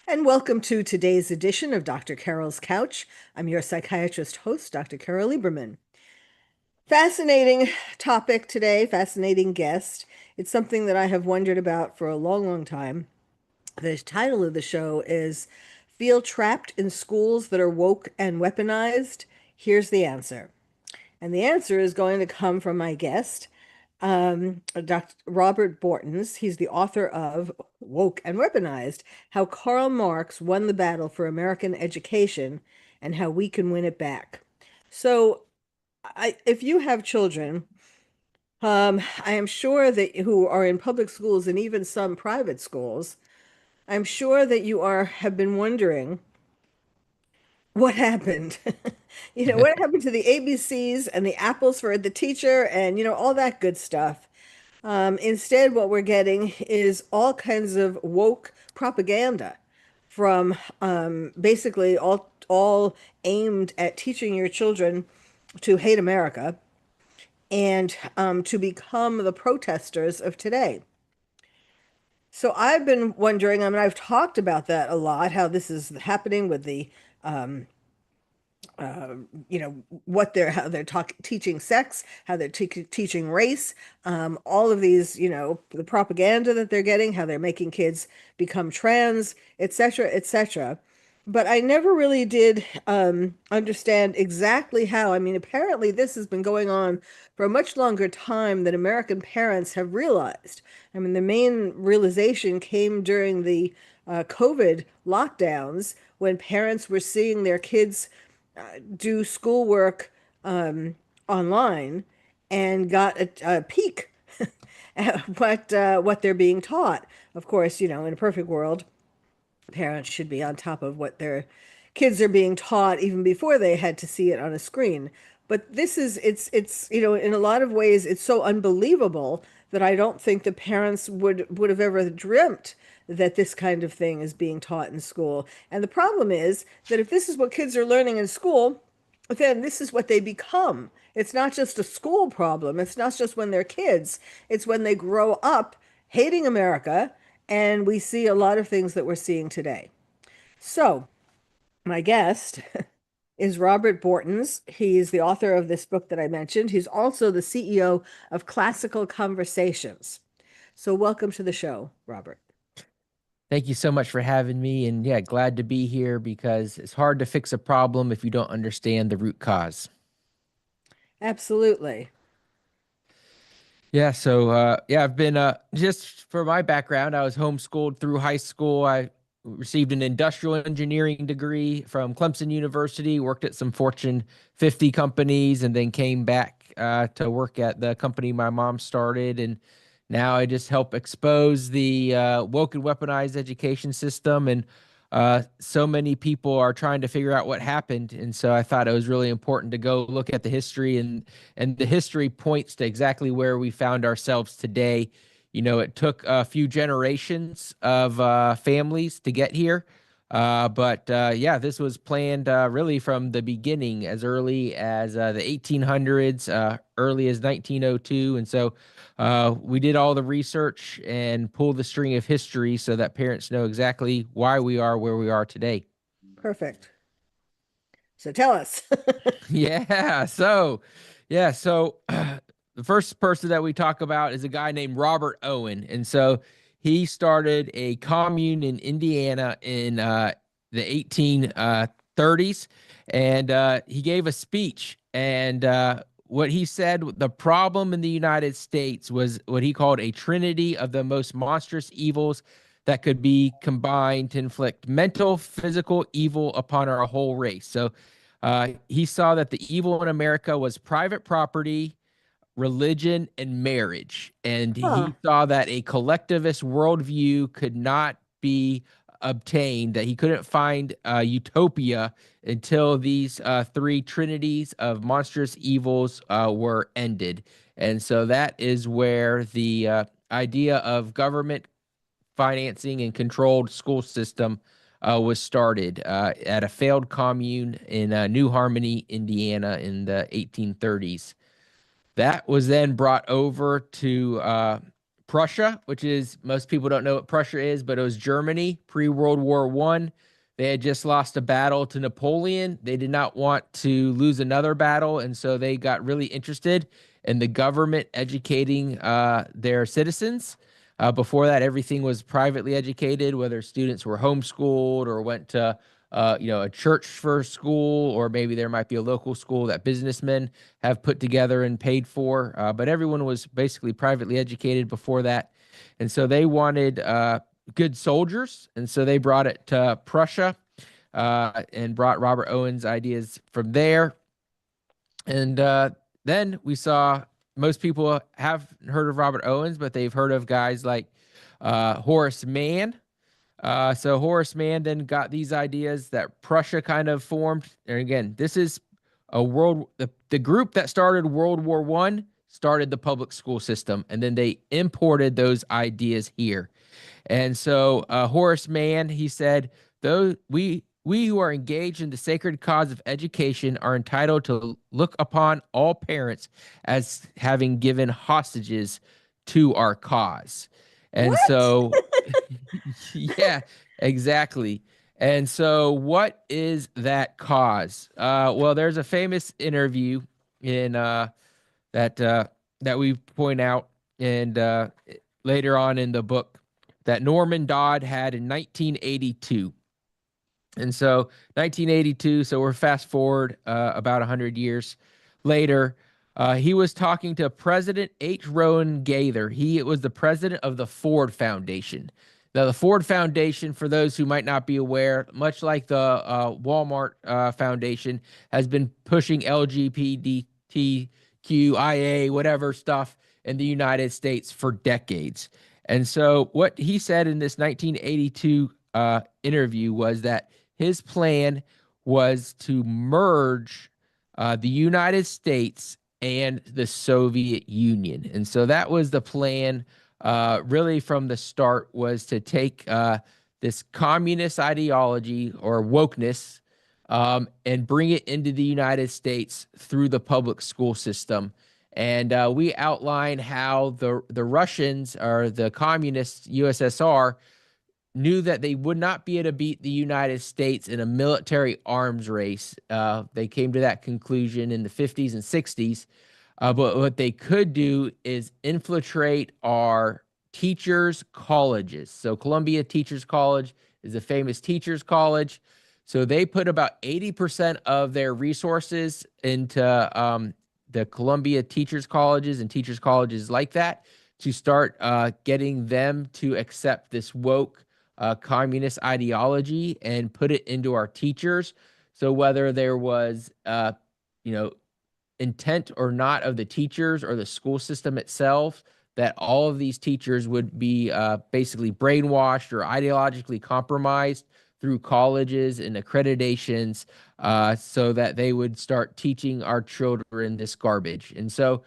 And welcome to today's edition of Dr. Carol's Couch. I'm your psychiatrist host, Dr. Carol Lieberman. Fascinating topic today, fascinating guest. It's something that I have wondered about for a long, long time. The title of the show is Feel Trapped in Schools That Are Woke and Weaponized? Here's the answer. And the answer is going to come from my guest, Dr. Robert Bortins. He's the author of Woke and Weaponized: How Karl Marx Won the Battle for American Education and How We Can Win It Back. So, if you have children, I am sure that who are in public schools and even some private schools, I'm sure that you have been wondering what happened. What happened to the ABCs and the apples for the teacher and, all that good stuff. Instead, what we're getting is all kinds of woke propaganda from basically all aimed at teaching your children to hate America and to become the protesters of today. So I've been wondering, I've talked about that a lot, how this is happening with the um, uh, how they're teaching sex, how they're teaching race, all of these, the propaganda that they're getting, how they're making kids become trans, etc., etc. But I never really did understand exactly how. Apparently this has been going on for a much longer time than American parents have realized. The main realization came during the COVID lockdowns when parents were seeing their kids do schoolwork online and got a peek at what they're being taught. Of course, in a perfect world, parents should be on top of what their kids are being taught even before they had to see it on a screen. But it's in a lot of ways it's so unbelievable that I don't think the parents would have ever dreamt that this kind of thing is being taught in school. And the problem is that if this is what kids are learning in school, then this is what they become. It's not just a school problem. It's not just when they're kids. It's when they grow up hating America, and we see a lot of things that we're seeing today. So, my guest is Robert Bortins. He's the author of this book that I mentioned. He's also the CEO of Classical Conversations. So, welcome to the show, Robert. Thank you so much for having me. And yeah, glad to be here because it's hard to fix a problem if you don't understand the root cause. Absolutely. Yeah, I've been just for my background, I was homeschooled through high school. I received an industrial engineering degree from Clemson University, worked at some Fortune 50 companies, and then came back to work at the company my mom started. And now I just help expose the woke and weaponized education system. And so many people are trying to figure out what happened. And so I thought it was really important to go look at the history, and the history points to exactly where we found ourselves today. It took a few generations of families to get here. But yeah, this was planned really from the beginning, as early as the 1800s, early as 1902. And so we did all the research and pulled the string of history so that parents know exactly why we are where we are today. Perfect. So, tell us. Yeah. So the first person that we talk about is a guy named Robert Owen. And so he started a commune in Indiana in the 1830s. And he gave a speech. And what he said, the problem in the United States was what he called a trinity of the most monstrous evils that could be combined to inflict mental, physical evil upon our whole race. So he saw that the evil in America was private property, religion, and marriage. And Huh. he saw that a collectivist worldview could not be obtained, that he couldn't find utopia until these three trinities of monstrous evils were ended. And so that is where the idea of government financing and controlled school system was started at a failed commune in New Harmony, Indiana in the 1830s. That was then brought over to Prussia, which is most people don't know what Prussia is, but it was Germany pre-World War One. They had just lost a battle to Napoleon. They did not want to lose another battle, and so they got really interested in the government educating their citizens. Before that, everything was privately educated, whether students were homeschooled or went to a church for school, or maybe there might be a local school that businessmen have put together and paid for. But everyone was basically privately educated before that. And so they wanted good soldiers. And so they brought it to Prussia and brought Robert Owen's ideas from there. And then we saw most people have heard of Robert Owens, but they've heard of guys like Horace Mann. So Horace Mann then got these ideas that Prussia kind of formed. And again, this is the group that started World War One started the public school system, and then they imported those ideas here. And so Horace Mann, he said, though we who are engaged in the sacred cause of education are entitled to look upon all parents as having given hostages to our cause. And What? so yeah, exactly. And so, what is that cause? Well, there's a famous interview in that we point out, and later on in the book that Norman Dodd had in 1982. And so, 1982. So we're fast forward about 100 years later. He was talking to President H. Rowan Gaither. He was the president of the Ford Foundation. Now, the Ford Foundation, for those who might not be aware, much like the Walmart Foundation, has been pushing LGBTQIA, whatever stuff in the United States for decades. And so, what he said in this 1982 interview was that his plan was to merge the United States and the Soviet Union. And so that was the plan really from the start, was to take this communist ideology or wokeness and bring it into the United States through the public school system. And we outline how the Russians or the communist USSR knew that they would not be able to beat the United States in a military arms race. They came to that conclusion in the 50s and 60s. But what they could do is infiltrate our teachers' colleges. So, Columbia Teachers College is a famous teachers' college. So, they put about 80% of their resources into the Columbia Teachers Colleges and teachers' colleges like that to start getting them to accept this woke communist ideology and put it into our teachers. So whether there was, you know, intent or not of the teachers or the school system itself, that all of these teachers would be basically brainwashed or ideologically compromised through colleges and accreditations, so that they would start teaching our children this garbage. And so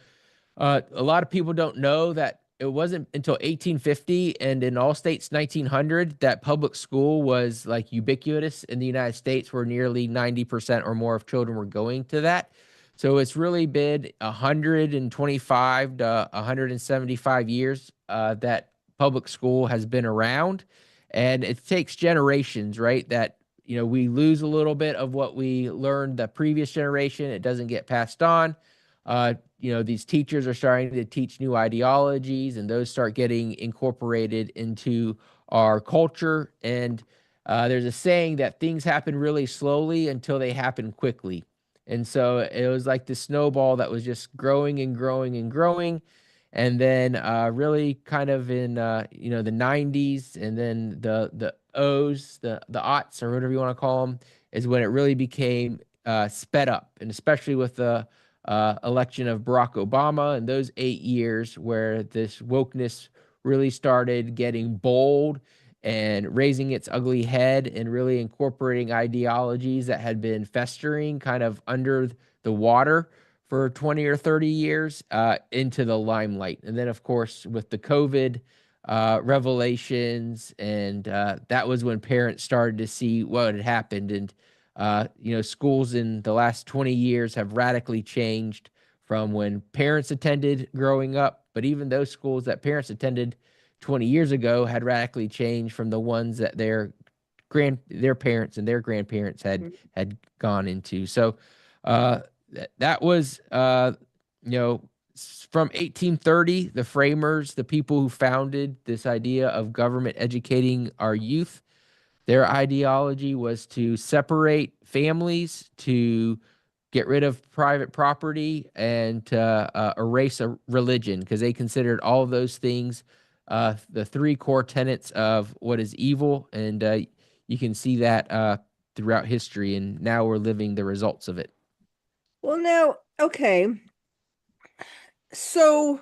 a lot of people don't know that it wasn't until 1850 and in all states 1900 that public school was like ubiquitous in the United States, where nearly 90% or more of children were going to that. So it's really been 125 to 175 years that public school has been around. And it takes generations, right? That, we lose a little bit of what we learned the previous generation. It doesn't get passed on. These teachers are starting to teach new ideologies, and those start getting incorporated into our culture. And there's a saying that things happen really slowly until they happen quickly. And so it was like the snowball that was just growing and growing and growing. And then really kind of in the 90s, and then the O's, the aughts, or whatever you want to call them, is when it really became sped up. And especially with the election of Barack Obama and those 8 years where this wokeness really started getting bold and raising its ugly head and really incorporating ideologies that had been festering kind of under the water for 20 or 30 years into the limelight. And then, of course, with the COVID revelations, and that was when parents started to see what had happened. And schools in the last 20 years have radically changed from when parents attended growing up. But even those schools that parents attended 20 years ago had radically changed from the ones that their parents and their grandparents had gone into. So that was you know from 1830, the framers, the people who founded this idea of government educating our youth, their ideology was to separate families, to get rid of private property, and to erase a religion, because they considered all of those things the three core tenets of what is evil. And you can see that throughout history, and now we're living the results of it. Well, now, okay. So,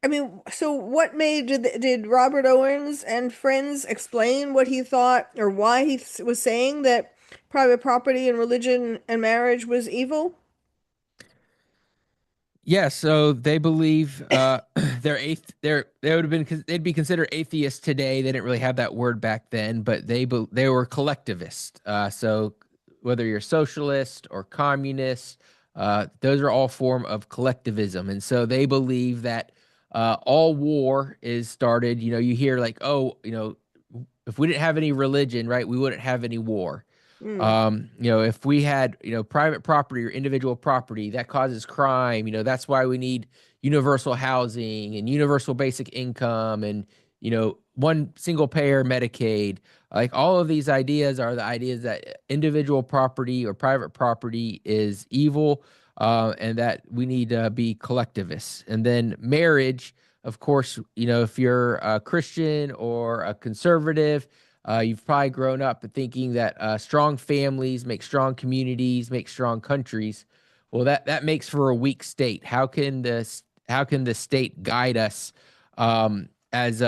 I mean, so what made did Robert Owens and friends explain what he thought or why he was saying that private property and religion and marriage was evil? Yeah, so they believe they would have been they'd be considered atheists today. They didn't really have that word back then, but they were collectivist. So whether you're socialist or communist, those are all form of collectivism, and so they believe that all war is started. You hear like, oh, if we didn't have any religion, right, we wouldn't have any war. Mm, If we had, private property or individual property, that causes crime. That's why we need universal housing and universal basic income and, one single payer Medicaid. Like all of these ideas are the ideas that individual property or private property is evil, and that we need to be collectivists. And then marriage, of course, if you're a Christian or a conservative, you've probably grown up thinking that strong families make strong communities, make strong countries. Well, that makes for a weak state. How can the state guide us as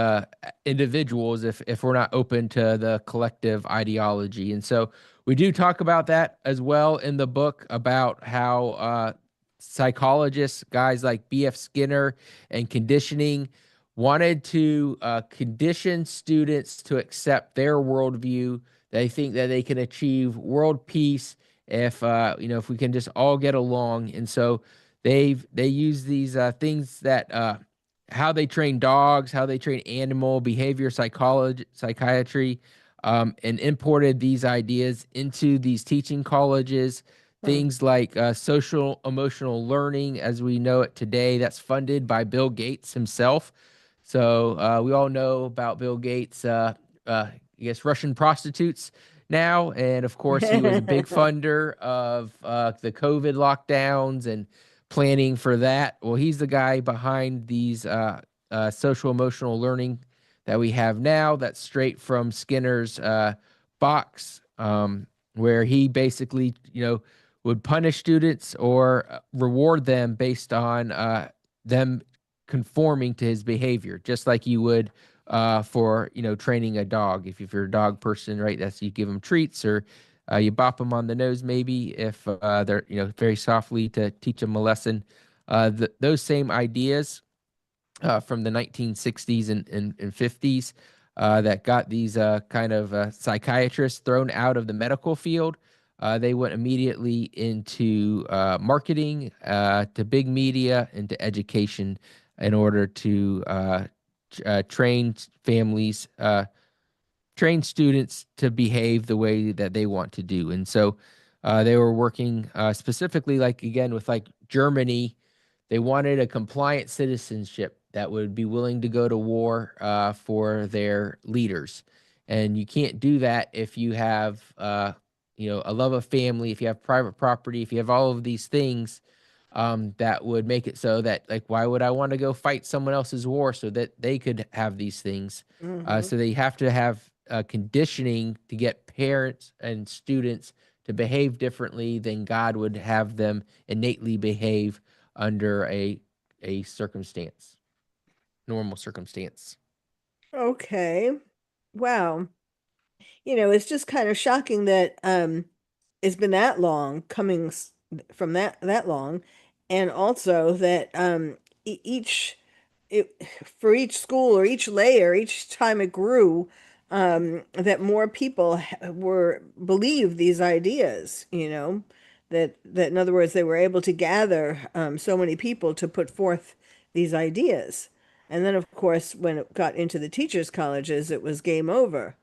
individuals if we're not open to the collective ideology? And so we do talk about that as well in the book about how psychologists, guys like B.F. Skinner and conditioning, wanted to condition students to accept their worldview. They think that they can achieve world peace if we can just all get along. And so they use these things that how they train dogs, how they train animal behavior psychology, psychiatry, and imported these ideas into these teaching colleges. huh. Things like social emotional learning, as we know it today, that's funded by Bill Gates himself. So we all know about Bill Gates, I guess, Russian prostitutes now. And of course, he was a big funder of the COVID lockdowns and planning for that. Well, he's the guy behind these social emotional learning that we have now. That's straight from Skinner's box, where he basically, would punish students or reward them based on them conforming to his behavior, just like you would for training a dog. If you're a dog person, right? That's you give them treats or you bop them on the nose, maybe if they're very softly to teach them a lesson. Those same ideas from the 1960s and 50s that got these kind of psychiatrists thrown out of the medical field. They went immediately into marketing, to big media, into education in order to train families, train students to behave the way that they want to do. And so they were working specifically, like again, with like Germany. They wanted a compliant citizenship that would be willing to go to war for their leaders. And you can't do that if you have, a love of family, if you have private property, if you have all of these things that would make it so that, like, why would I want to go fight someone else's war so that they could have these things? Hmm. So they have to have conditioning to get parents and students to behave differently than God would have them innately behave under a circumstance, normal circumstance. Okay. Wow. It's just kind of shocking that it's been that long coming from that long, and also that each it, for each school or each layer, each time it grew, that more people were believed these ideas, that in other words, they were able to gather so many people to put forth these ideas. And then, of course, when it got into the teachers' colleges, it was game over.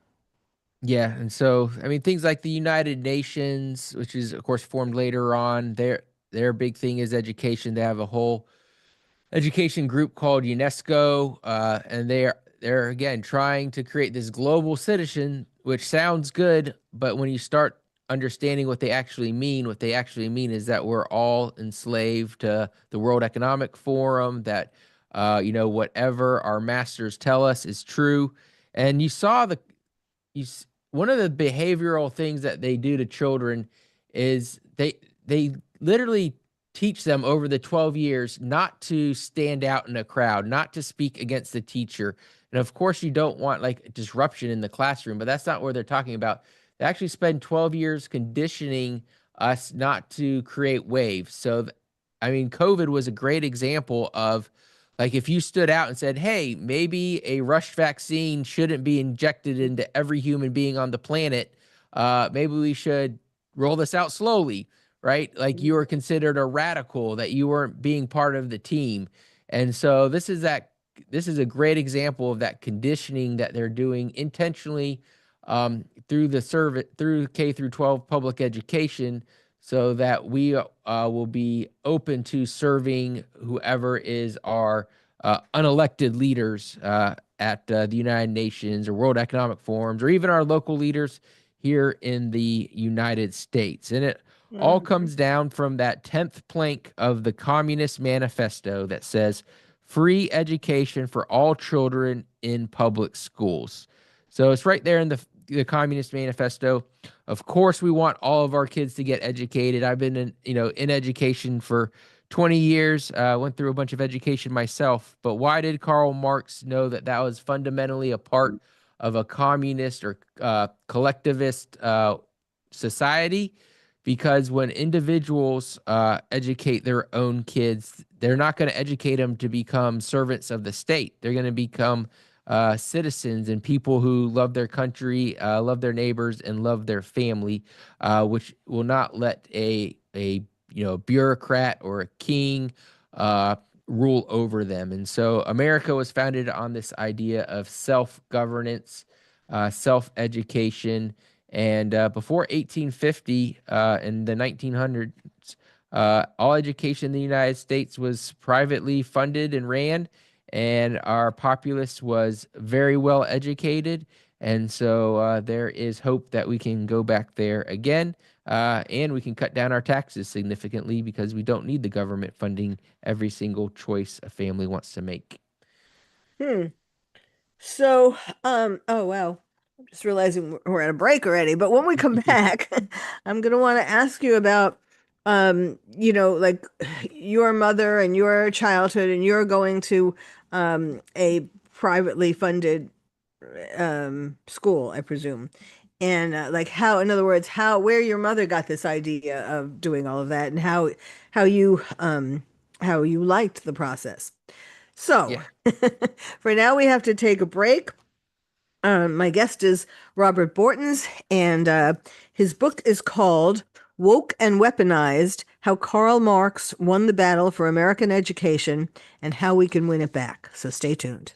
Yeah, and so I mean things like the United Nations, which is of course formed later on, their big thing is education. They have a whole education group called UNESCO, and they're again trying to create this global citizen, which sounds good, but when you start understanding what they actually mean is that we're all enslaved to the World Economic Forum, that whatever our masters tell us is true. And you one of the behavioral things that they do to children is they literally teach them over the 12 years not to stand out in a crowd, not to speak against the teacher. And of course you don't want like disruption in the classroom, but that's not what they're talking about. They actually spend 12 years conditioning us not to create waves. I mean, COVID was a great example of like if you stood out and said, "Hey, maybe a rush vaccine shouldn't be injected into every human being on the planet. Maybe we should roll this out slowly." Right? Like you were considered a radical, that you weren't being part of the team. And so this is a great example of that conditioning that they're doing intentionally through the service through K through 12 public education, so that we will be open to serving whoever is our unelected leaders at the United Nations or World Economic Forums, or even our local leaders here in the United States. And it all Hmm. comes down from that 10th plank of the Communist Manifesto that says free education for all children in public schools. So it's right there in the Communist Manifesto. Of course, we want all of our kids to get educated. I've been in education for 20 years. Went through a bunch of education myself. But why did Karl Marx know that that was fundamentally a part of a communist or collectivist society? Because when individuals educate their own kids, they're not going to educate them to become servants of the state. They're going to become citizens and people who love their country, love their neighbors, and love their family, which will not let a bureaucrat or a king rule over them. And so America was founded on this idea of self-governance, self-education, and before 1850, in the 1900s, all education in the United States was privately funded and ran, and our populace was very well educated. And so there is hope that we can go back there again, and we can cut down our taxes significantly because we don't need the government funding every single choice a family wants to make. Hmm. So, oh wow. I'm just realizing we're at a break already. But when we come back, I'm gonna want to ask you about, like your mother and your childhood, and you're going to a privately funded school, I presume. And like how, in other words, where your mother got this idea of doing all of that, and how how you liked the process. So, Yeah. for now, we have to take a break. My guest is Robert Bortins, and his book is called Woke and Weaponized: How Karl Marx Won the Battle for American Education and How We Can Win It Back. So stay tuned.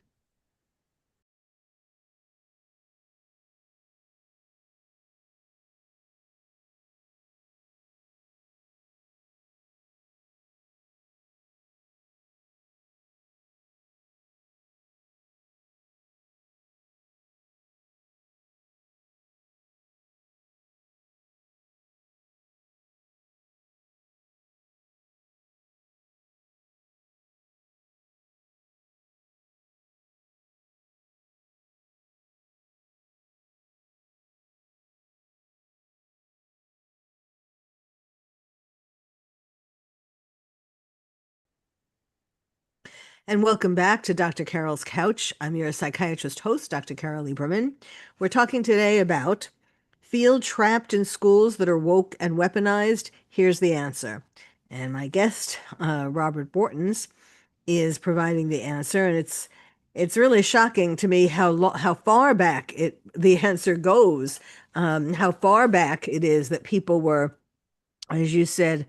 And welcome back to Dr. Carol's Couch. I'm your psychiatrist host, Dr. Carol Lieberman. We're talking today about feel trapped in schools that are woke and weaponized. Here's the answer. And my guest, Robert Bortins, is providing the answer, and it's really shocking to me how far back the answer goes, how far back it is that people were as you said,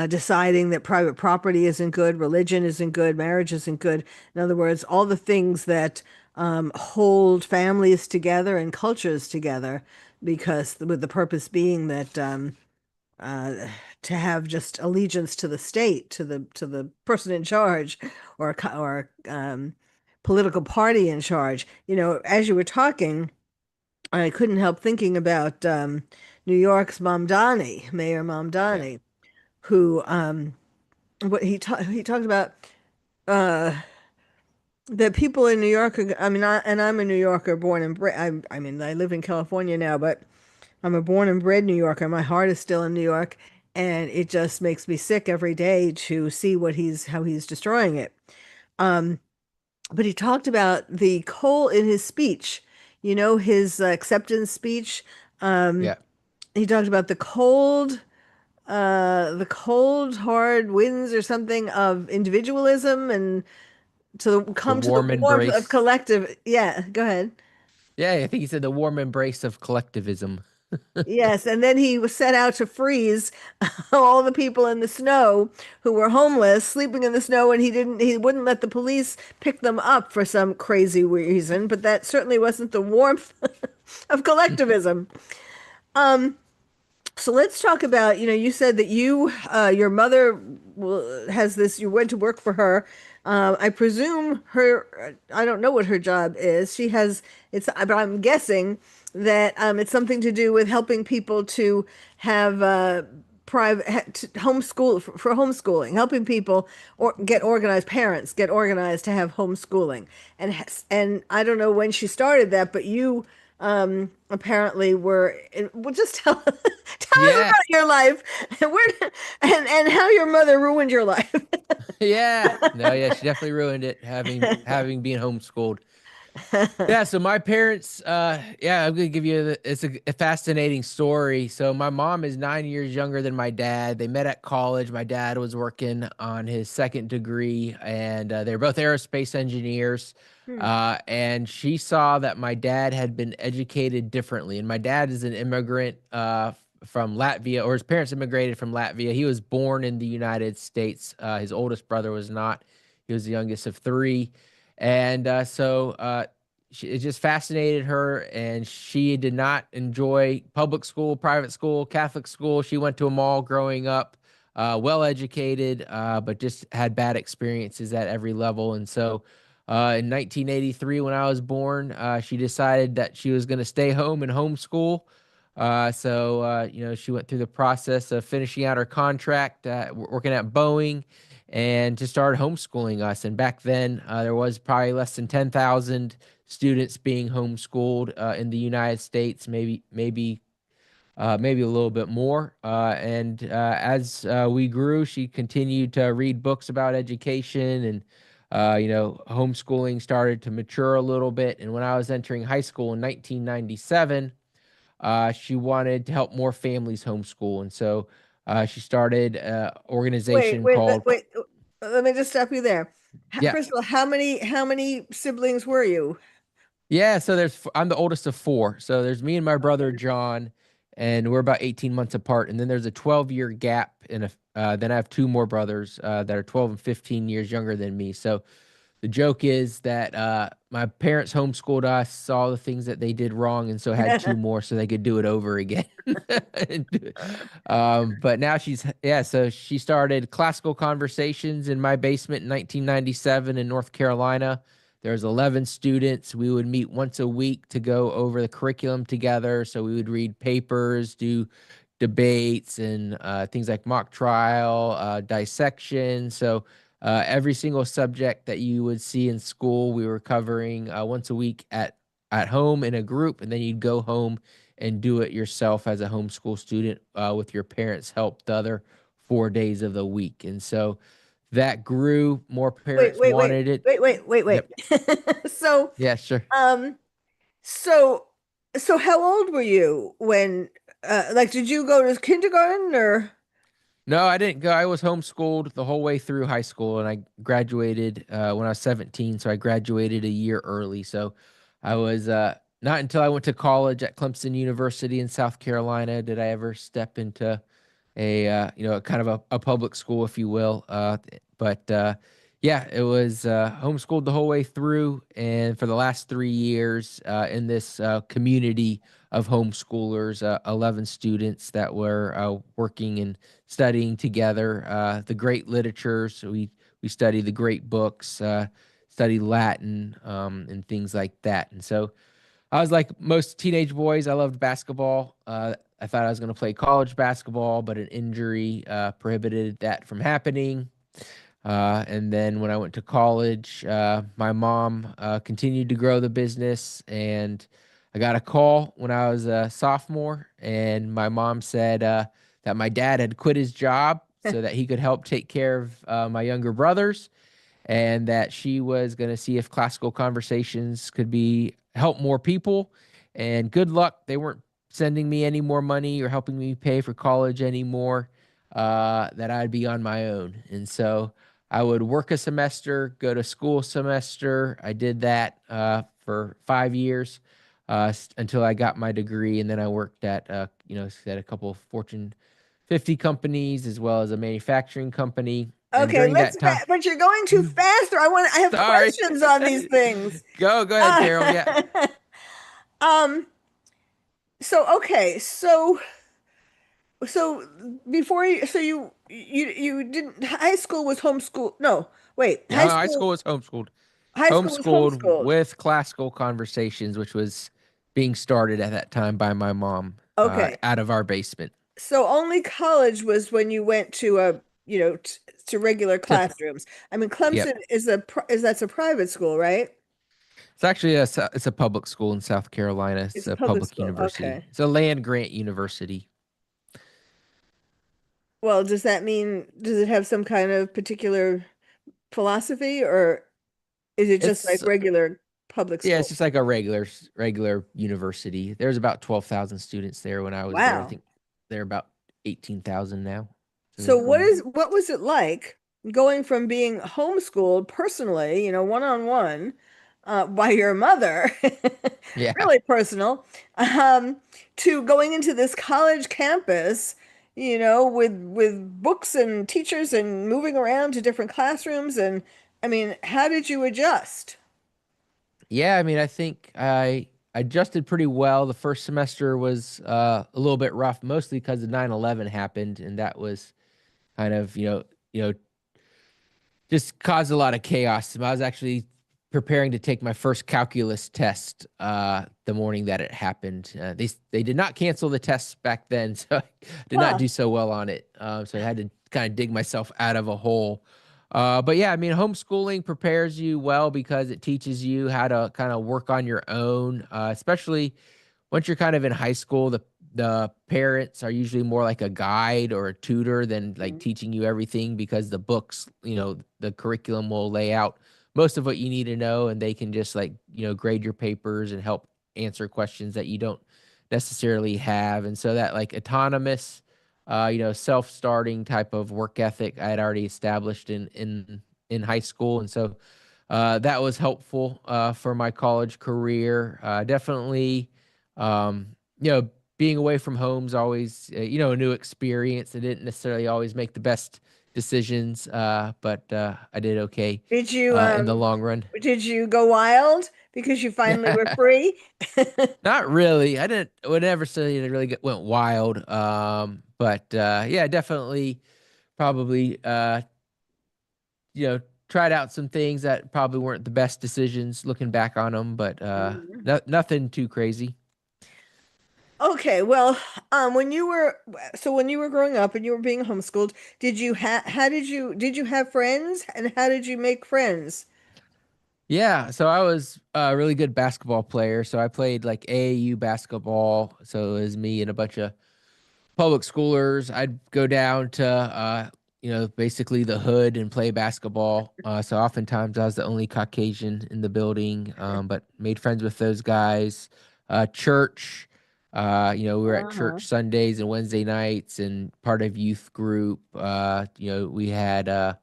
deciding that private property isn't good, religion isn't good, marriage isn't good. In other words, all the things that hold families together and cultures together, because with the purpose being that uh, to have just allegiance to the state, to the person in charge, or political party in charge. You know, as you were talking, I couldn't help thinking about New York's Mamdani, Mayor Yeah. Mamdani, who what he talked about uh that people in New York are, I mean, and I'm a New Yorker, born and bred. I mean, I live in California now, but I'm a born and bred New Yorker. My heart is still in New York, and it just makes me sick every day to see how he's destroying it. Um, but he talked about the coal in his speech, you know, his acceptance speech. Um, Yeah. he talked about the cold, hard winds or something of individualism and The come to the warm warmth of embrace. collective. Yeah, go ahead. Yeah, I think he said the warm embrace of collectivism. Yes, and then he was set out to freeze all the people in the snow who were homeless, sleeping in the snow, and he wouldn't let the police pick them up for some crazy reason, but that certainly wasn't the warmth of collectivism. Um, So let's talk about, you know, you said that your mother has this, you went to work for her. I presume I don't know what her job is. But I'm guessing that it's something to do with helping people to have homeschool for homeschooling, helping people or get organized, parents get organized to have homeschooling. And I don't know when she started that, but you apparently well, just tell tell us Yeah. about your life and and how your mother ruined your life. Yeah. No, yeah, she definitely ruined it having been homeschooled. Yeah, so my parents, yeah, I'm gonna give you it's a fascinating story. So my mom is 9 years younger than my dad. They met at college. My dad was working on his second degree, and they're both aerospace engineers. Hmm. And she saw that my dad had been educated differently. And my dad is an immigrant from Latvia, or his parents immigrated from Latvia. He was born in the United States. His oldest brother was not. He was the youngest of three. And it just fascinated her, and she did not enjoy public school, private school, Catholic school. She went to them all growing up, well educated, but just had bad experiences at every level. And so in 1983, when I was born, she decided that she was going to stay home and homeschool. You know, she went through the process of finishing out her contract, working at Boeing, and just started homeschooling us. And back then, there was probably less than 10,000 students being homeschooled in the United States, maybe a little bit more. And as we grew, she continued to read books about education, and you know, homeschooling started to mature a little bit. And when I was entering high school in 1997, she wanted to help more families homeschool, and so she started an Wait, organization wait, called wait. Let me just stop you there. yeah. First of all, how many siblings were you? Yeah, so I'm the oldest of four. So there's me and my brother John, and we're about 18 months apart. And then there's a 12-year gap, and then I have two more brothers that are 12 and 15 years younger than me. So the joke is that my parents homeschooled us, saw the things that they did wrong, and so had two more so they could do it over again. But now so she started classical conversations in my basement in 1997 in North Carolina. There's 11 students. We would meet once a week to go over the curriculum together. So we would read papers, do debates, and things like mock trial, dissection. So every single subject that you would see in school, we were covering once a week at home in a group, and then you'd go home and do it yourself as a homeschool student with your parents' help the other 4 days of the week. And so that grew. More Wait, parents wait, wait, wanted it. wait, wait, wait, wait. Yep. So, Yeah, sure. um, so, so how old were you when, like, did you go to kindergarten or? No, I didn't go. I was homeschooled the whole way through high school, and I graduated when I was 17. So I graduated a year early. So I was not until I went to college at Clemson University in South Carolina did I ever step into a kind of a public school, if you will. But yeah, it was homeschooled the whole way through, and for the last 3 years in this community of homeschoolers, 11 students that were working and studying together. The great literatures. We study the great books, study Latin, and things like that. And so I was like most teenage boys. I loved basketball. I thought I was going to play college basketball, but an injury prohibited that from happening. And then when I went to college, my mom continued to grow the business, and I got a call when I was a sophomore, and my mom said that my dad had quit his job so that he could help take care of my younger brothers, and that she was going to see if classical conversations could be help more people. And good luck, they weren't sending me any more money or helping me pay for college anymore. That I'd be on my own, and so I would work a semester, go to school semester. I did that for 5 years until I got my degree, and then I worked at at a couple of Fortune 50 companies as well as a manufacturing company. And Okay, during that time, but you're going too fast, or I have sorry. questions on these things. Go ahead, Uh, Carol. Yeah. um, okay, so before you, so you didn't, high school was homeschool. No, wait, No, high school was homeschooled. high school was Homeschooled homeschooled. with classical conversations, which was being started at that time by my mom Okay, out of our basement. so only college was when you went to to regular So, classrooms. I mean, yep. Clemson is that's a private school, right? It's actually it's a public school in South Carolina. It's It's a a public public school. university. Okay. It's a land grant university. Well, does that mean, does it have some kind of particular philosophy, or is it just like It's regular public Yeah, it's school? just like a regular university. There's about 12,000 students there when I was there. I Wow. think they're about 18,000 now. So So they've grown. what was it like going from being homeschooled personally, one-on-one, by your mother, Yeah. really personal, um, to going into this college campus, with books and teachers and moving around to different classrooms, and I mean, how did you adjust? Yeah, I mean, I think I adjusted pretty well. The first semester was a little bit rough, mostly because of 9/11 happened, and that was kind of, just caused a lot of chaos. I was actually preparing to take my first calculus test the morning that it happened. They did not cancel the tests back then, so I did not Huh. do so well on it. So I had to kind of dig myself out of a hole. But yeah, I mean, homeschooling prepares you well because it teaches you how to kind of work on your own, especially once you're kind of in high school. The parents are usually more like a guide or a tutor than like Mhm. teaching you everything, because the books, the curriculum will lay out most of what you need to know, and they can just like, grade your papers and help answer questions that you don't necessarily have. And so that like autonomous, self-starting type of work ethic I had already established in high school. And so that was helpful for my college career. Definitely, um, being away from home's always, a new experience. I didn't necessarily always make the best decisions, but I did okay Did you in the long run. did you go wild because you finally were free? Not really. I didn't. Would never say it really went wild. But yeah, definitely, probably, tried out some things that probably weren't the best decisions looking back on them, but Mhm. nothing too crazy. Okay, well, when you were growing up and you were being homeschooled, did you ha how did you have friends, and how did you make friends? Yeah, so I was a really good basketball player. So I played like AAU basketball. So it was me and a bunch of public schoolers. I'd go down to basically the hood and play basketball. So oftentimes I was the only Caucasian in the building, but made friends with those guys. Church, we were at Uh-huh. church Sundays and Wednesday nights, and part of youth group. We had a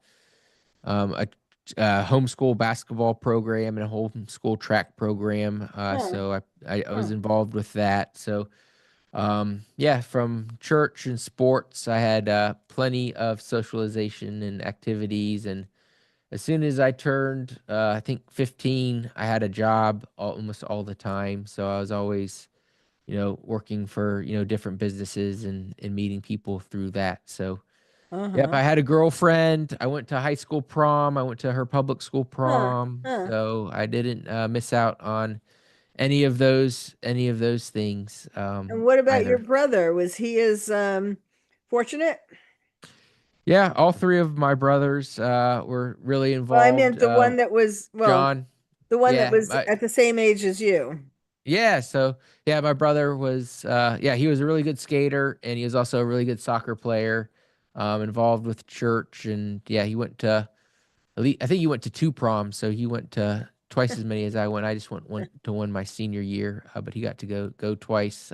homeschool basketball program and a homeschool track program. Huh. So I was Huh. involved with that. So Yeah, from church and sports, I had plenty of socialization and activities. And as soon as I turned, I think 15, I had a job almost all the time. So I was always, working for, different businesses and meeting people through that. So, yep, Uh-huh. I had a girlfriend. I went to high school prom. I went to her public school Huh. prom. Huh. So I didn't miss out on any of those things And what about your either. brother? Was he as fortunate? Yeah, all three of my brothers were really Well, I involved. meant the one that was, well, John, the one that yeah, was at the same age as you. yeah. So yeah, my brother was yeah, he was a really good skater and he was also a really good soccer player. Involved with church and yeah, he went to at least, I think he went to two proms, so he went to twice as many as I went. I just went one to one my senior year, but he got to go twice.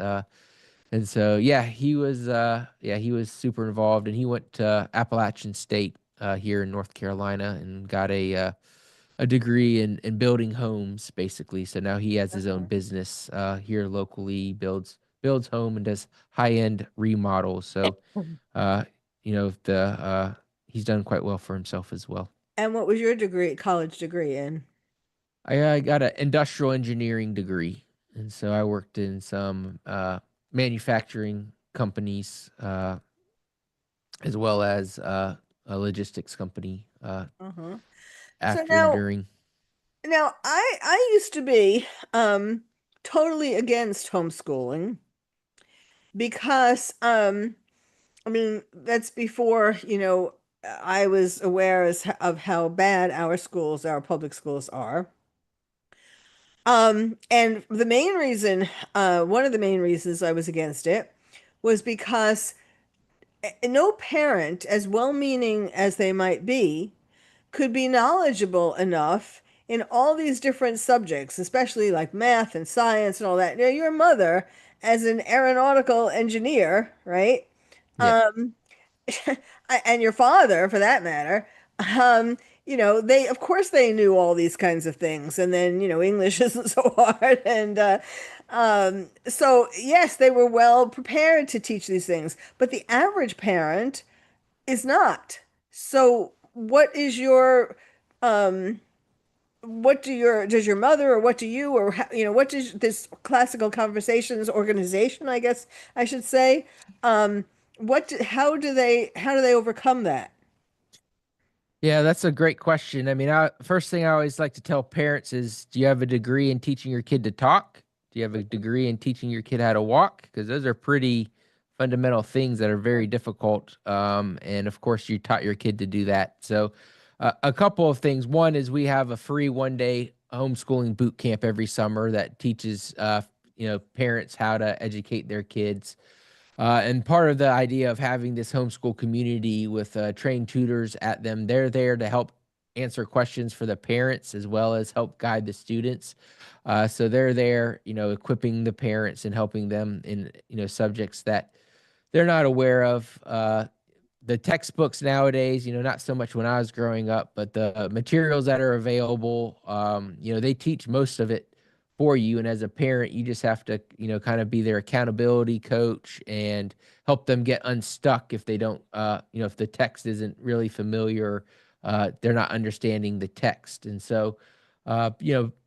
And so yeah, he was super involved and he went to Appalachian State here in North Carolina and got a degree in building homes basically. So now he has his own Uh-huh. business here locally, builds home and does high-end remodels. So uh the he's done quite well for himself as well. And what was your degree, college degree in? I got an industrial engineering degree, and so I worked in some manufacturing companies as well as a logistics company Uh-huh. So after and during. now I used to be totally against homeschooling because I mean that's before, I was aware of how bad our schools, our public schools are. And the main reason, one of the main reasons I was against it was because no parent, as well-meaning as they might be, could be knowledgeable enough in all these different subjects, especially like math and science and all that. Now, your mother, as an aeronautical engineer, right? Yeah, Um, and your father, for that matter, um, they, of course, they knew all these kinds of things. And then, English isn't so hard. And so, yes, they were well prepared to teach these things. But the average parent is not. So, um, does your mother or what do you or what does this classical conversations organization, I guess I should say, how do they overcome that? yeah, that's a great question. I mean, first thing I always like to tell parents is, do you have a degree in teaching your kid to talk? Do you have a degree in teaching your kid how to walk? Because those are pretty fundamental things that are very difficult. And of course, you taught your kid to do that. So, a couple of things. One is we have a free 1 day homeschooling boot camp every summer that teaches, parents how to educate their kids. And part of the idea of having this homeschool community with trained tutors at them, they're there to help answer questions for the parents as well as help guide the students. So they're there, equipping the parents and helping them in, subjects that they're not aware of. The textbooks nowadays, not so much when I was growing up, but the materials that are available, they teach most of it for you. And as a parent, you just have to, kind of be their accountability coach and help them get unstuck if they don't, if the text isn't really familiar, they're not understanding the text. And so,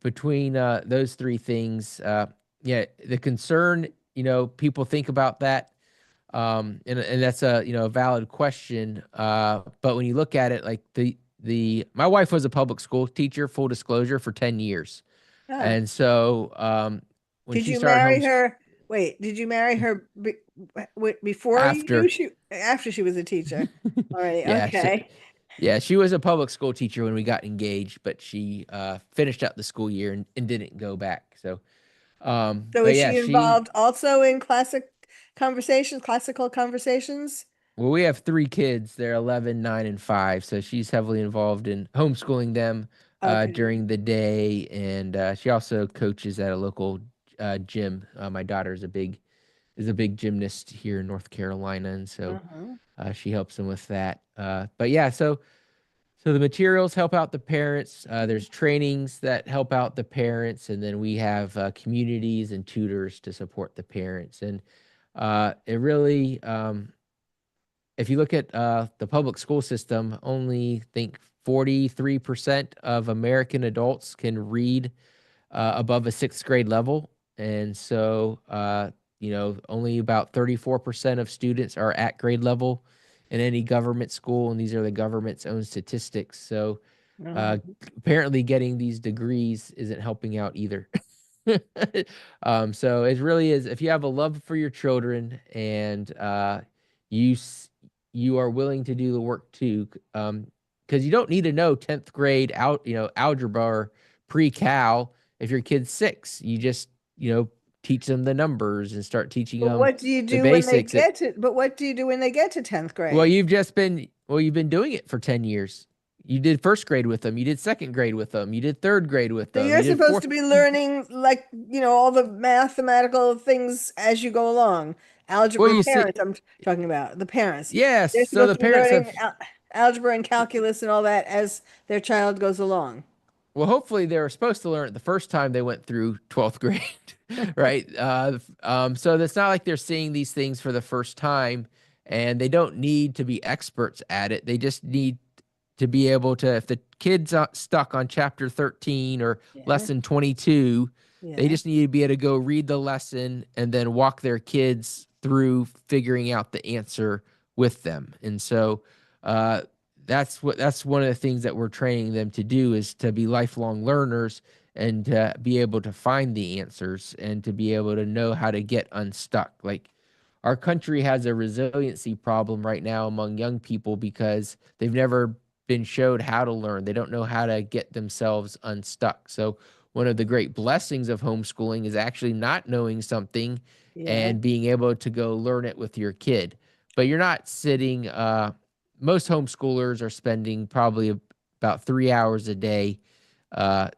between those three things, yeah, the concern, people think about that and that's a a valid question. But when you look at it, like the my wife was a public school teacher, full disclosure, for 10 years, Oh, and so when did she you started marry home her? Wait, did you marry her before you knew after, she after she was a teacher? Already, yeah, okay. yeah, she was a public school teacher when we got engaged, but she finished out the school year and didn't go back. So, So but is yeah, she involved also in classical conversations? well, we have three kids. They're 11, 9, and 5. So she's heavily involved in homeschooling them Okay. during the day. And she also coaches at a local gym. My daughter is a big gymnast here in North Carolina. And so Uh-huh. she helps them with that. But yeah, so the materials help out the parents. There's trainings that help out the parents. And then we have communities and tutors to support the parents. And It really, if you look at the public school system, only think 43% of American adults can read above a sixth grade level. And so, only about 34% of students are at grade level in any government school. And these are the government's own statistics. So, uh, Oh. apparently, getting these degrees isn't helping out either. So it really is. If you have a love for your children and you you are willing to do the work too, because you don't need to know 10th grade algebra or pre-cal if your kid's 6. You just teach them the numbers and start teaching But them what do you the do when they basics. get to, but what do you do when they get to 10th Well, grade? you've been doing it for 10 years. You did first grade with them. You did second grade with them. You did third grade with So them. you're You did supposed fourth. to be learning like, all the mathematical things as you go along. Well, Algebra you see, parents, I'm talking about the parents. yes. They're So supposed the to be parents learning have. algebra and calculus and all that as their child goes along. Well, hopefully they were supposed to learn it the first time they went through 12th grade, right? So it's not like they're seeing these things for the first time, and they don't need to be experts at it. They just need to be able to, if the kid's stuck on chapter 13 or Yeah, lesson 22, they yeah, just need to be able to go read the lesson and then walk their kids through figuring out the answer with them. And so, uh, that's one of the things that we're training them to do is to be lifelong learners and to be able to find the answers and to be able to know how to get unstuck. Like our country has a resiliency problem right now among young people because they've never been showed how to learn. They don't know how to get themselves unstuck. So one of the great blessings of homeschooling is actually not knowing something yeah. and being able to go learn it with your kid. But you're not sitting most homeschoolers are spending probably about 3 hours a day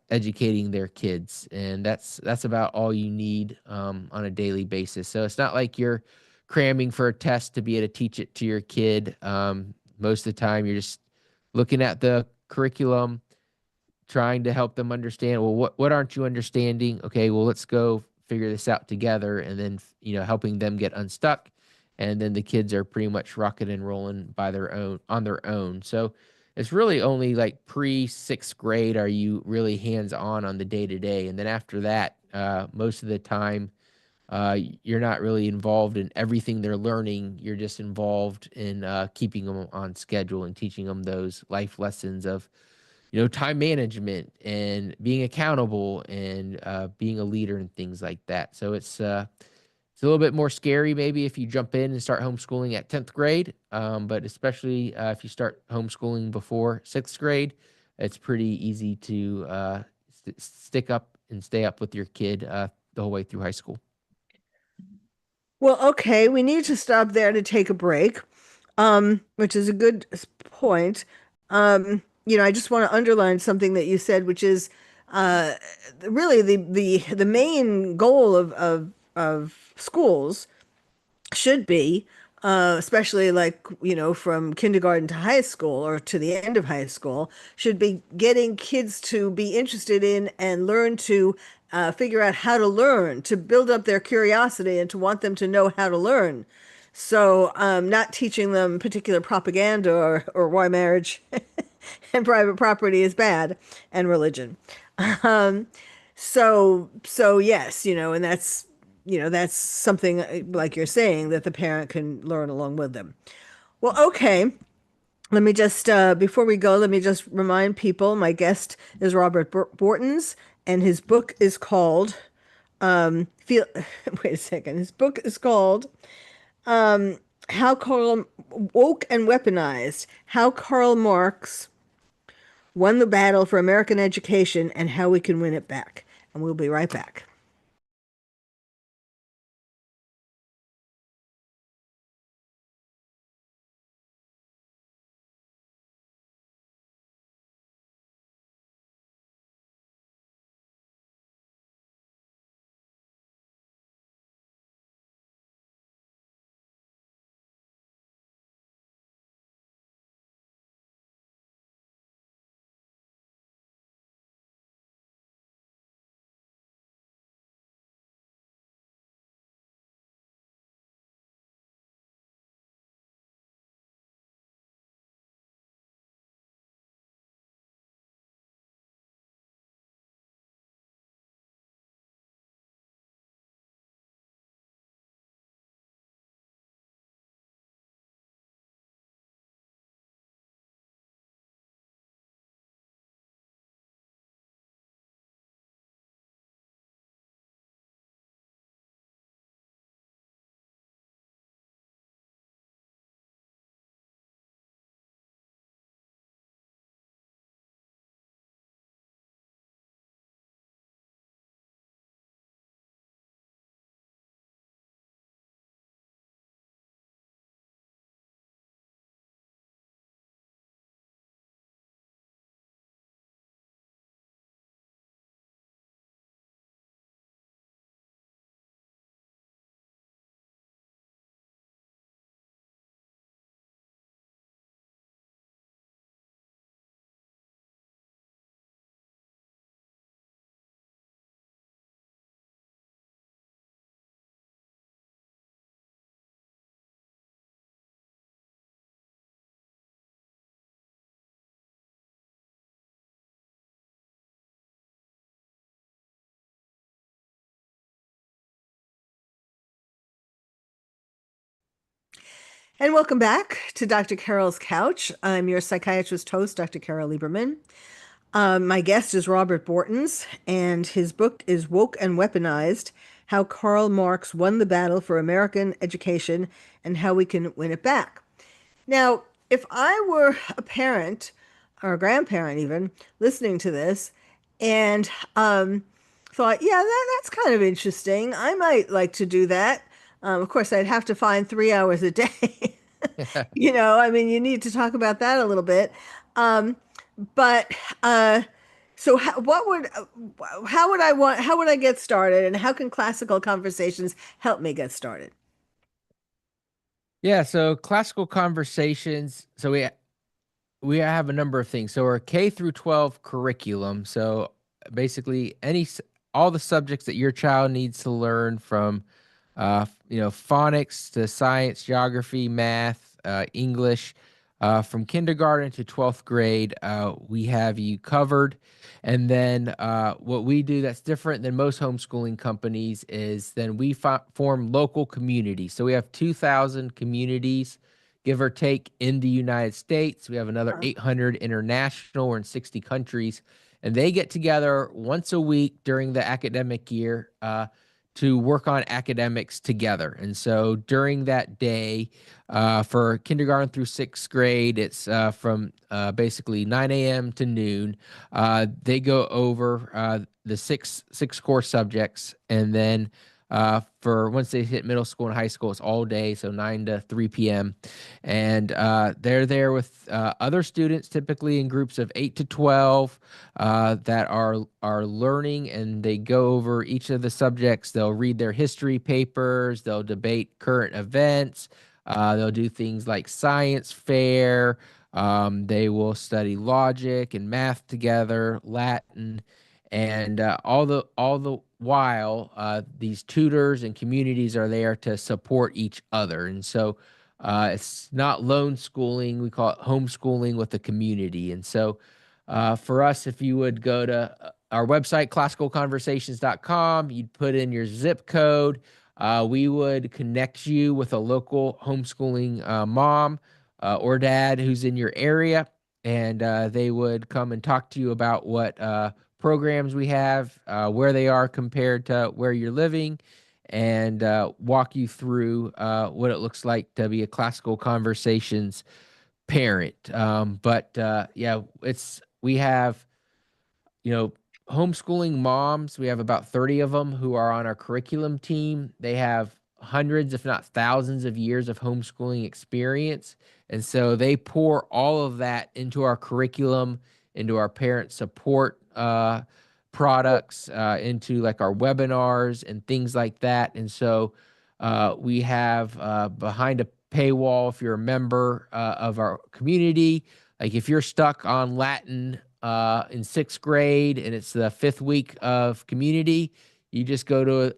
educating their kids, and that's about all you need on a daily basis. So it's not like you're cramming for a test to be able to teach it to your kid. Most of the time, you're just looking at the curriculum, trying to help them understand, well, what aren't you understanding? Okay, well, let's go figure this out together, and then helping them get unstuck, and then the kids are pretty much rocking and rolling by their own on their own. So it's really only like pre sixth grade are you really hands on the day to day, and then after that, most of the time, you're not really involved in everything they're learning. You're just involved in keeping them on schedule and teaching them those life lessons of time management and being accountable and being a leader and things like that. So it's a little bit more scary maybe if you jump in and start homeschooling at 10th grade, but especially if you start homeschooling before sixth grade, it's pretty easy to stick up and stay up with your kid the whole way through high school. Well, okay, we need to stop there to take a break, which is a good point. I just want to underline something that you said, which is uh, really the main goal of schools should be, especially like, from kindergarten to high school or to the end of high school, should be getting kids to be interested in and learn to figure out how to learn, to build up their curiosity and to want them to know how to learn. So, not teaching them particular propaganda or why marriage and private property is bad and religion. Um, so yes, and that's something like you're saying that the parent can learn along with them. Well, okay. Let me just before we go, let me just remind people my guest is Robert Bortins, and his book is called Feel. Wait a second. His book is called How Karl Woke and Weaponized: How Karl Marx won the battle for American education and how we can win it back. And we'll be right back. And welcome back to Dr. Carol's Couch. I'm your psychiatrist host, Dr. Carol Lieberman. My guest is Robert Bortins, and his book is Woke and Weaponized: How Karl Marx Won the Battle for American Education and How We Can Win It Back. Now, if I were a parent or a grandparent even listening to this and thought, yeah, that's kind of interesting. I might like to do that. Of course, I'd have to find 3 hours a day. I mean, you need to talk about that a little bit. Um, but so how would I get started, and how can classical conversations help me get started? Yeah, so classical conversations. So we have a number of things. So our K through 12 curriculum. So basically all the subjects that your child needs to learn from phonics to science, geography, math, English, from kindergarten to 12th grade, we have you covered. And then what we do that's different than most homeschooling companies is then we form local communities. So we have 2,000 communities, give or take, in the United States. We have another 800 international. We're in 60 countries. And they get together once a week during the academic year to work on academics together. And so during that day, for kindergarten through sixth grade, it's from basically 9 a.m. to noon. They go over the six core subjects, and then for once they hit middle school and high school, it's all day, so 9 to 3 p.m. And they're there with other students, typically in groups of 8 to 12, that are learning, and they go over each of the subjects. They'll read their history papers, they'll debate current events, they'll do things like science fair. They will study logic and math together, Latin, and all the while, these tutors and communities are there to support each other. And so it's not lone schooling; we call it homeschooling with the community. And so for us, if you would go to our website, classicalconversations.com, you'd put in your zip code. We would connect you with a local homeschooling mom or dad who's in your area, and they would come and talk to you about what programs we have, where they are compared to where you're living, and walk you through what it looks like to be a classical conversations parent. But yeah, it's we have you know, homeschooling moms. We have about 30 of them who are on our curriculum team. They have hundreds, if not thousands, of years of homeschooling experience. And so they pour all of that into our curriculum, into our parent support products, into like our webinars and things like that. And so we have behind a paywall, if you're a member of our community, like if you're stuck on Latin in sixth grade and it's the fifth week of community, you just go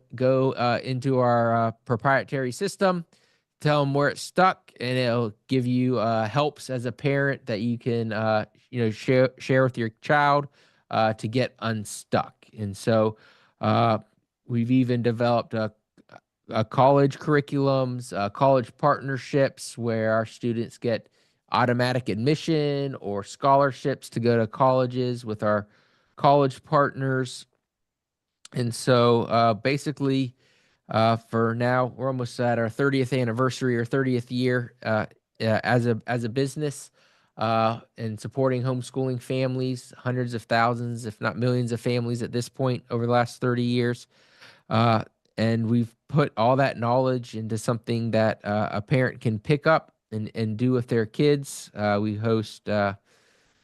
into our proprietary system, tell them where it's stuck, and it'll give you helps as a parent that you can share with your child to get unstuck. And so we've even developed college curriculums, college partnerships where our students get automatic admission or scholarships to go to colleges with our college partners. And so basically, for now, we're almost at our 30th anniversary or 30th year as a business, and supporting homeschooling families, hundreds of thousands, if not millions of families at this point over the last 30 years. Uh, and we've put all that knowledge into something that a parent can pick up and do with their kids. We host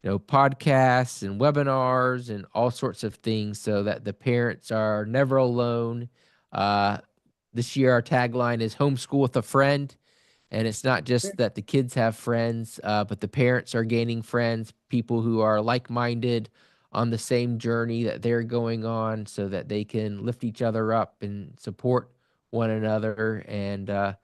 podcasts and webinars and all sorts of things so that the parents are never alone. Uh, this year, our tagline is homeschool with a friend. And it's not just that the kids have friends, but the parents are gaining friends, people who are like minded on the same journey that they're going on so that they can lift each other up and support one another. And the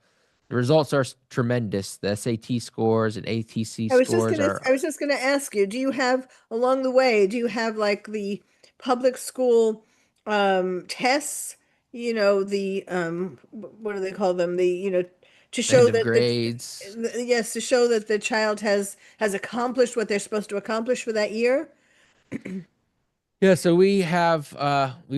results are tremendous. The SAT scores and ATC scores I are. was just gonna ask you, do you have along the way, do you have like the public school tests, the what do they call them? The to End show of that the grades. yes, to show that the child has accomplished what they're supposed to accomplish for that year. Yeah, so we've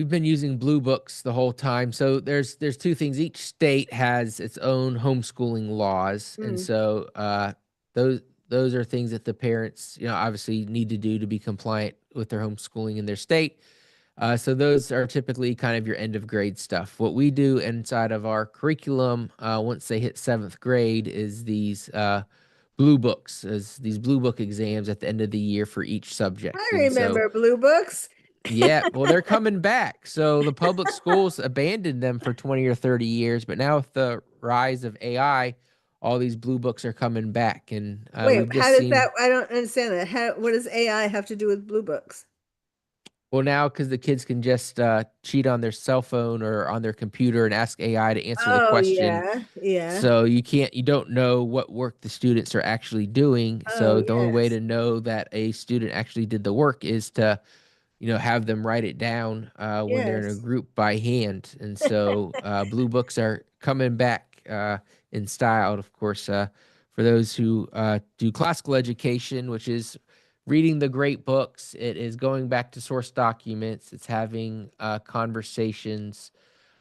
been using Blue Books the whole time. So there's two things. Each state has its own homeschooling laws, and Mm. so those those are things that the parents, obviously need to do to be compliant with their homeschooling in their state. So those are typically kind of your end of grade stuff. What we do inside of our curriculum, once they hit seventh grade, is these blue books, as these blue book exams at the end of the year for each I subject. And so remember blue books. yeah, well, they're coming back. So the public schools abandoned them for 20 or 30 years, but now with the rise of AI, all these blue books are coming back. And Wait, we've how just does seen, that? I don't understand that. What does AI have to do with blue books? well, now because the kids can just cheat on their cell phone or on their computer and ask AI to answer the Oh question. yeah, yeah. So you don't know what work the students are actually doing. Oh So the only way yes, to know that a student actually did the work is to have them write it down when they're in a yes. group by hand. And so blue books are coming back in style, of course, for those who do classical education, which is reading the great books. It is going back to source documents. It's having conversations.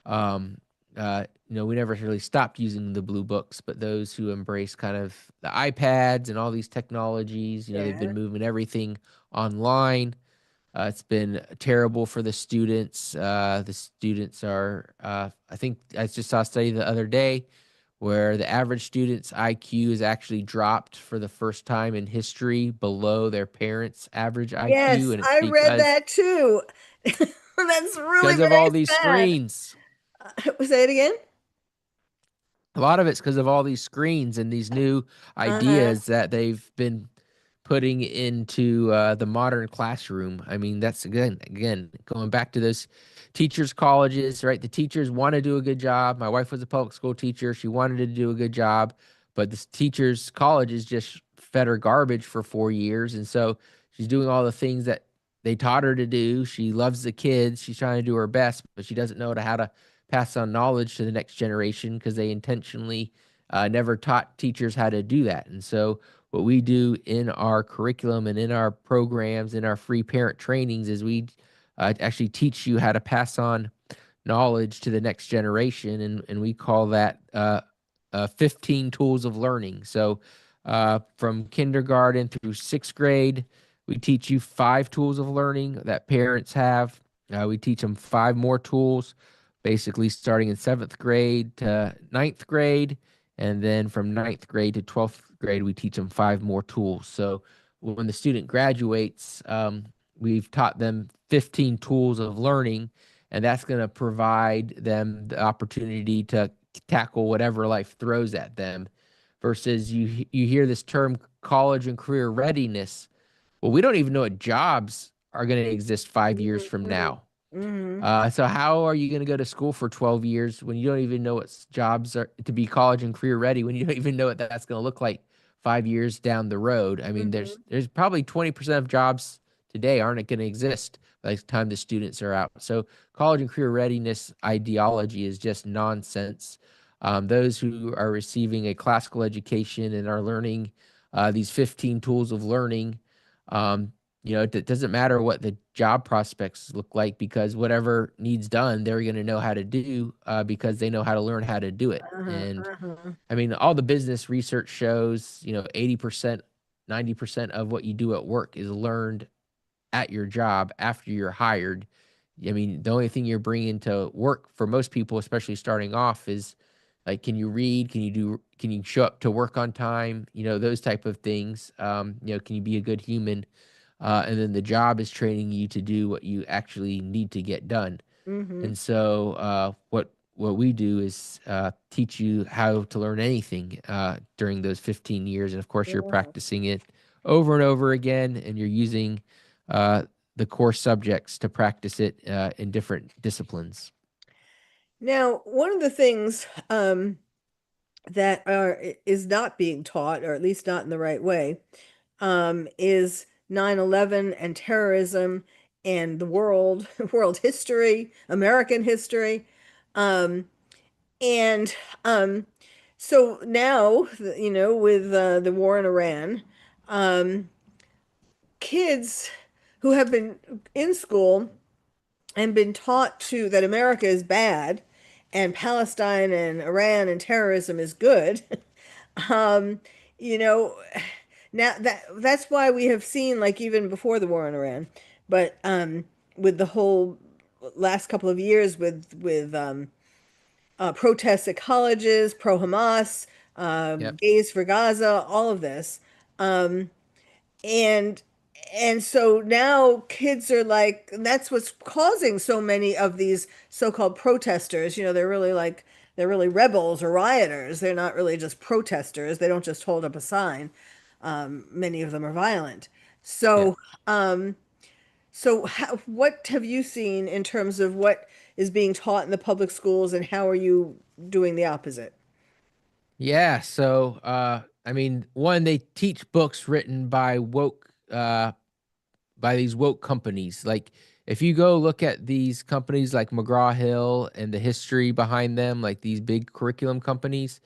Um, we never really stopped using the blue books, but those who embrace kind of the iPads and all these technologies, they've Yeah. been moving everything online. It's been terrible for the students. The students are, I think I just saw a study the other day where the average student's IQ is actually dropped for the first time in history below their parents' average IQ. Yes, And it's I read that too. That's really because of very all these sad. screens. Say it again. A lot of it's because of all these screens and these new Uh-huh. ideas that they've been putting into the modern classroom. I mean, that's again going back to those teachers' colleges, right? The teachers want to do a good job. My wife was a public school teacher; she wanted to do a good job, but this teachers' colleges just fed her garbage for 4 years, and so she's doing all the things that they taught her to do. She loves the kids; she's trying to do her best, but she doesn't know how to pass on knowledge to the next generation because they intentionally never taught teachers how to do that, and so what we do in our curriculum and in our programs, in our free parent trainings, is we actually teach you how to pass on knowledge to the next generation, and we call that 15 tools of learning. So from kindergarten through sixth grade, we teach you 5 tools of learning that parents have. We teach them 5 more tools, basically starting in seventh grade to ninth grade. And then from ninth grade to 12th grade, we teach them 5 more tools. So when the student graduates, we've taught them 15 tools of learning, and that's going to provide them the opportunity to tackle whatever life throws at them. Versus you hear this term college and career readiness. Well, we don't even know what jobs are going to exist 5 years from Mm-hmm. now. Mm-hmm. So how are you going to go to school for 12 years when you don't even know what jobs are to be college and career ready, when you don't even know what that's going to look like 5 years down the road? I mean, Mm-hmm. there's probably 20% of jobs today aren't going to exist by the time the students are out. So college and career readiness ideology is just nonsense. Those who are receiving a classical education and are learning these 15 tools of learning, um, it doesn't matter what the job prospects look like because whatever needs done, they're going to know how to do because they know how to learn how to do it. Uh-huh. And Uh-huh. I mean, all the business research shows, 80%, 90% of what you do at work is learned at your job after you're hired. I mean, the only thing you're bringing to work for most people, especially starting off, is like, can you read? Can you show up to work on time? Those type of things. Can you be a good human? And then the job is training you to do what you actually need to get done. Mm-hmm. And so, what we do is teach you how to learn anything during those 15 years, and of course, you're Yeah. practicing it over and over again, and you're using uh, the core subjects to practice it in different disciplines. Now, one of the things that is not being taught, or at least not in the right way, is 9/11 and terrorism and the world, world history, American history. Um, and um, So now, with the war in Iran, um, kids who have been in school and been taught that America is bad and Palestine and Iran and terrorism is good, um, you know, now that's why we have seen, like, even before the war in Iran, but with the whole last couple of years with protests at colleges, pro-Hamas, Yep. gays for Gaza, all of this. Um, and and so now kids are like, and that's what's causing so many of these so-called protesters. They're really rebels or rioters. They're not really just protesters. They don't just hold up a sign. Many of them are violent. Yeah. So, what have you seen in terms of what is being taught in the public schools, and how are you doing the opposite? Yeah. So, I mean, one, they teach books written by these woke companies. Like, if you go look at these companies like McGraw-Hill and the history behind them, like these big curriculum companies,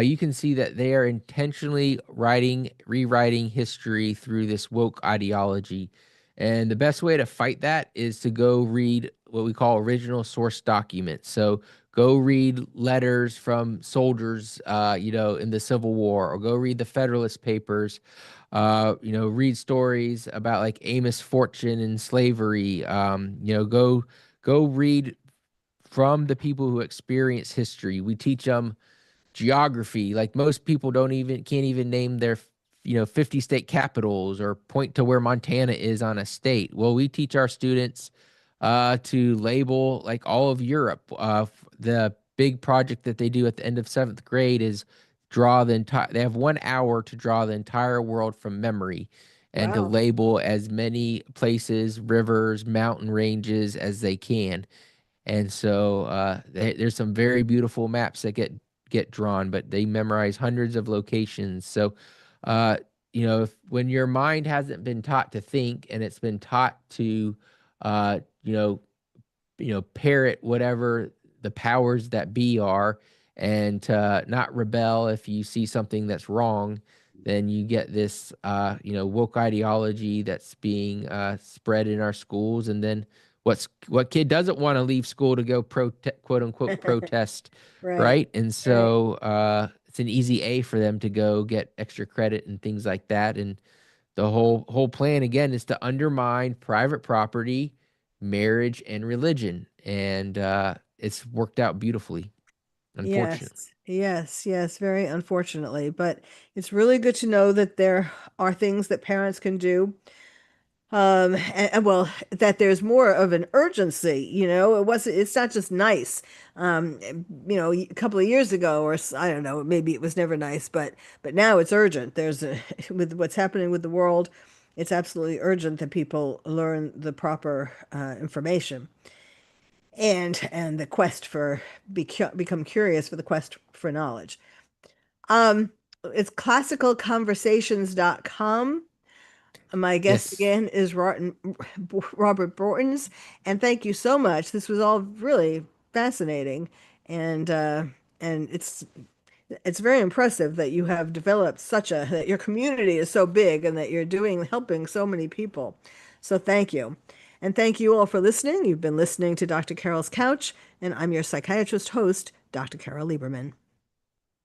you can see that they are intentionally rewriting history through this woke ideology. And the best way to fight that is to go read what we call original source documents. So go read letters from soldiers, in the Civil War, or go read the Federalist Papers. Read stories about like Amos Fortune and slavery. Go read from the people who experience history. We teach them geography. Like most people can't even name their 50 state capitals or point to where Montana is on a state. Well, we teach our students to label like all of Europe. The big project that they do at the end of seventh grade is draw the entire. They have 1 hour to draw the entire world from memory, and to Wow. label as many places, rivers, mountain ranges as they can. And so there's some very beautiful maps that get drawn, but they memorize hundreds of locations. So, uh, when your mind hasn't been taught to think and it's been taught to, uh, you know, parrot whatever the powers that be are, and to not rebel if you see something that's wrong, then you get this, woke ideology that's being spread in our schools. And then what kid doesn't want to leave school to go quote unquote protest, Right. right? And Right. so it's an easy A for them to go get extra credit and things like that. And the whole plan again is to undermine private property, marriage, and religion, and it's worked out beautifully, unfortunately. Yes, yes, yes, very unfortunately. But it's really good to know that there are things that parents can do. Well, that there's more of an urgency, it's not just nice. Um, a couple of years ago, I don't know, maybe it was never nice, but now it's urgent. With what's happening with the world, it's absolutely urgent that people learn the proper information. And the quest for become curious for the quest for knowledge. Um, it's classicalconversations.com. My guest Yes. again is Robert Bortins, and thank you so much. This was all really fascinating, and it's very impressive that you have developed that your community is so big and that you're helping so many people. So thank you. And thank you all for listening. You've been listening to Dr. Carol's Couch, and I'm your psychiatrist host, Dr. Carol Lieberman.